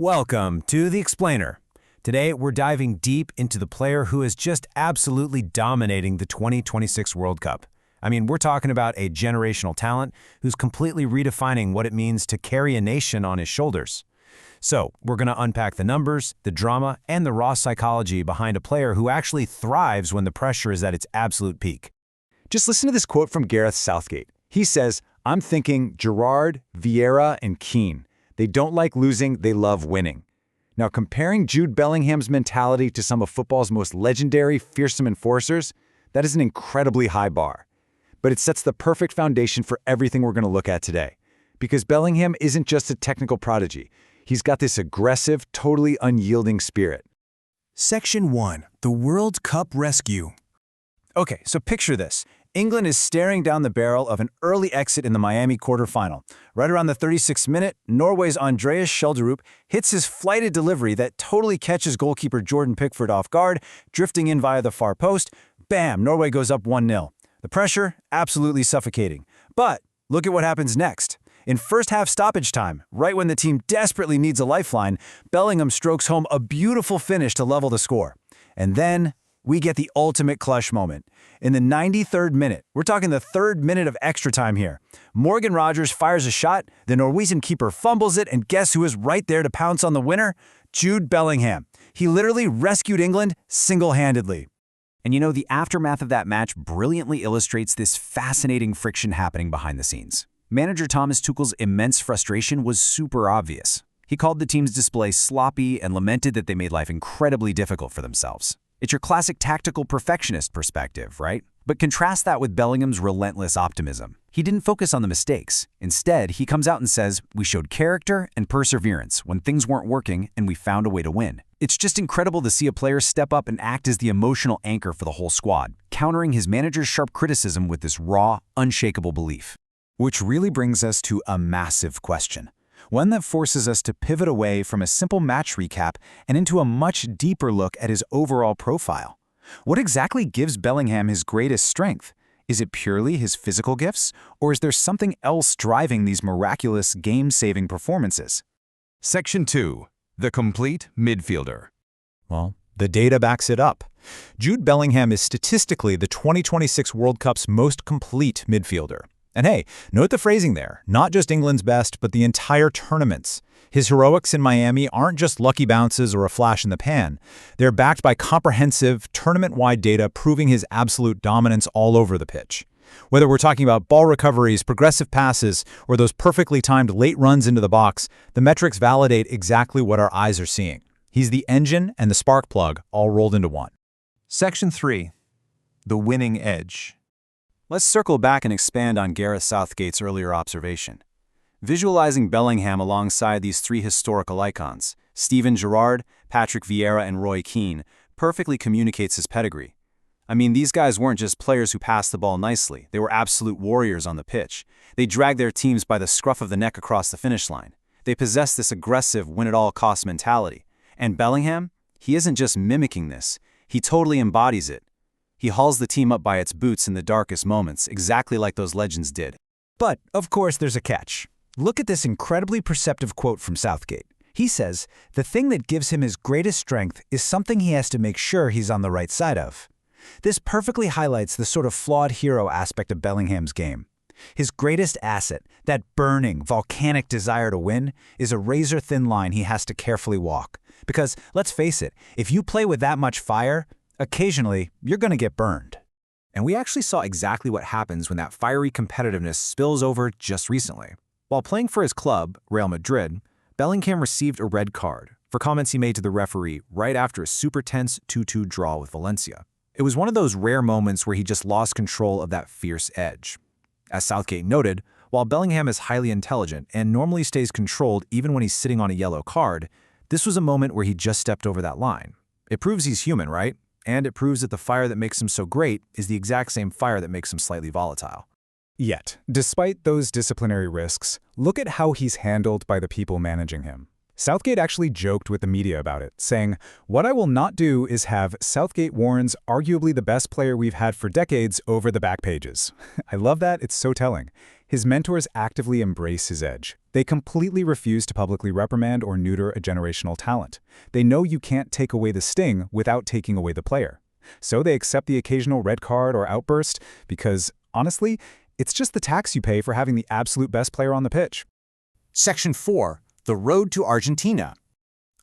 Welcome to The Explainer. Today, we're diving deep into the player who is just absolutely dominating the 2026 World Cup. I mean, we're talking about a generational talent who's completely redefining what it means to carry a nation on his shoulders. So, we're going to unpack the numbers, the drama, and the raw psychology behind a player who actually thrives when the pressure is at its absolute peak. Just listen to this quote from Gareth Southgate. He says, "I'm thinking Gerrard, Vieira, and Keane. They don't like losing, they love winning." Now, comparing Jude Bellingham's mentality to some of football's most legendary, fearsome enforcers, that is an incredibly high bar. But it sets the perfect foundation for everything we're going to look at today. Because Bellingham isn't just a technical prodigy. He's got this aggressive, totally unyielding spirit. Section 1. The World Cup Rescue. Okay, so picture this. England is staring down the barrel of an early exit in the Miami quarterfinal. Right around the 36th minute, Norway's Andreas Schjelderup hits his flighted delivery that totally catches goalkeeper Jordan Pickford off guard, drifting in via the far post. Bam! Norway goes up 1-0. The pressure? Absolutely suffocating. But look at what happens next. In first-half stoppage time, right when the team desperately needs a lifeline, Bellingham strokes home a beautiful finish to level the score. And then we get the ultimate clutch moment. In the 93rd minute, we're talking the third minute of extra time here, Morgan Rogers fires a shot, the Norwegian keeper fumbles it, and guess who is right there to pounce on the winner? Jude Bellingham. He literally rescued England single-handedly. And you know, the aftermath of that match brilliantly illustrates this fascinating friction happening behind the scenes. Manager Thomas Tuchel's immense frustration was super obvious. He called the team's display sloppy and lamented that they made life incredibly difficult for themselves. It's your classic tactical perfectionist perspective, right? But contrast that with Bellingham's relentless optimism. He didn't focus on the mistakes. Instead, he comes out and says, "We showed character and perseverance when things weren't working and we found a way to win." It's just incredible to see a player step up and act as the emotional anchor for the whole squad, countering his manager's sharp criticism with this raw, unshakable belief. Which really brings us to a massive question. One that forces us to pivot away from a simple match recap and into a much deeper look at his overall profile. What exactly gives Bellingham his greatest strength? Is it purely his physical gifts, or is there something else driving these miraculous game-saving performances? Section 2. The complete midfielder. Well, the data backs it up. Jude Bellingham is statistically the 2026 World Cup's most complete midfielder. And hey, note the phrasing there, not just England's best, but the entire tournament's. His heroics in Miami aren't just lucky bounces or a flash in the pan. They're backed by comprehensive, tournament-wide data proving his absolute dominance all over the pitch. Whether we're talking about ball recoveries, progressive passes, or those perfectly timed late runs into the box, the metrics validate exactly what our eyes are seeing. He's the engine and the spark plug all rolled into one. Section 3. The Winning Edge. Let's circle back and expand on Gareth Southgate's earlier observation. Visualizing Bellingham alongside these three historical icons, Steven Gerrard, Patrick Vieira, and Roy Keane, perfectly communicates his pedigree. I mean, these guys weren't just players who passed the ball nicely. They were absolute warriors on the pitch. They dragged their teams by the scruff of the neck across the finish line. They possessed this aggressive, win-at-all-cost mentality. And Bellingham? He isn't just mimicking this. He totally embodies it. He hauls the team up by its boots in the darkest moments, exactly like those legends did. But, of course, there's a catch. Look at this incredibly perceptive quote from Southgate. He says, "The thing that gives him his greatest strength is something he has to make sure he's on the right side of." This perfectly highlights the sort of flawed hero aspect of Bellingham's game. His greatest asset, that burning, volcanic desire to win, is a razor-thin line he has to carefully walk. Because, let's face it, if you play with that much fire, occasionally, you're going to get burned. And we actually saw exactly what happens when that fiery competitiveness spills over just recently. While playing for his club, Real Madrid, Bellingham received a red card for comments he made to the referee right after a super tense 2-2 draw with Valencia. It was one of those rare moments where he just lost control of that fierce edge. As Southgate noted, while Bellingham is highly intelligent and normally stays controlled even when he's sitting on a yellow card, this was a moment where he just stepped over that line. It proves he's human, right? And it proves that the fire that makes him so great is the exact same fire that makes him slightly volatile. Yet, despite those disciplinary risks, look at how he's handled by the people managing him. Southgate actually joked with the media about it, saying, "What I will not do is have Southgate warns arguably the best player we've had for decades over the back pages." I love that, it's so telling. His mentors actively embrace his edge. They completely refuse to publicly reprimand or neuter a generational talent. They know you can't take away the sting without taking away the player. So they accept the occasional red card or outburst because, honestly, it's just the tax you pay for having the absolute best player on the pitch. Section 4. The Road to Argentina.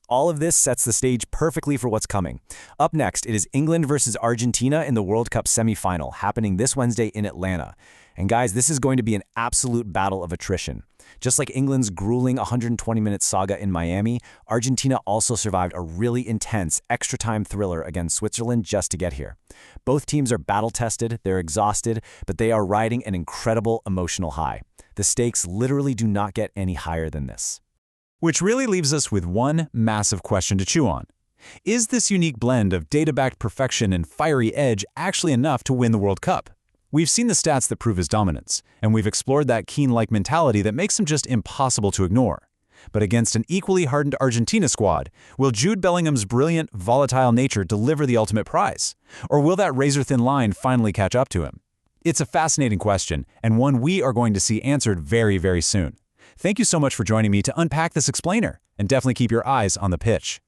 All of this sets the stage perfectly for what's coming. Up next, it is England versus Argentina in the World Cup semi-final, happening this Wednesday in Atlanta. And guys, this is going to be an absolute battle of attrition. Just like England's grueling 120-minute saga in Miami, Argentina also survived a really intense extra-time thriller against Switzerland just to get here. Both teams are battle-tested, they're exhausted, but they are riding an incredible emotional high. The stakes literally do not get any higher than this. Which really leaves us with one massive question to chew on. Is this unique blend of data-backed perfection and fiery edge actually enough to win the World Cup? We've seen the stats that prove his dominance, and we've explored that keen-like mentality that makes him just impossible to ignore. But against an equally hardened Argentina squad, will Jude Bellingham's brilliant, volatile nature deliver the ultimate prize? Or will that razor-thin line finally catch up to him? It's a fascinating question, and one we are going to see answered very, very soon. Thank you so much for joining me to unpack this explainer, and definitely keep your eyes on the pitch.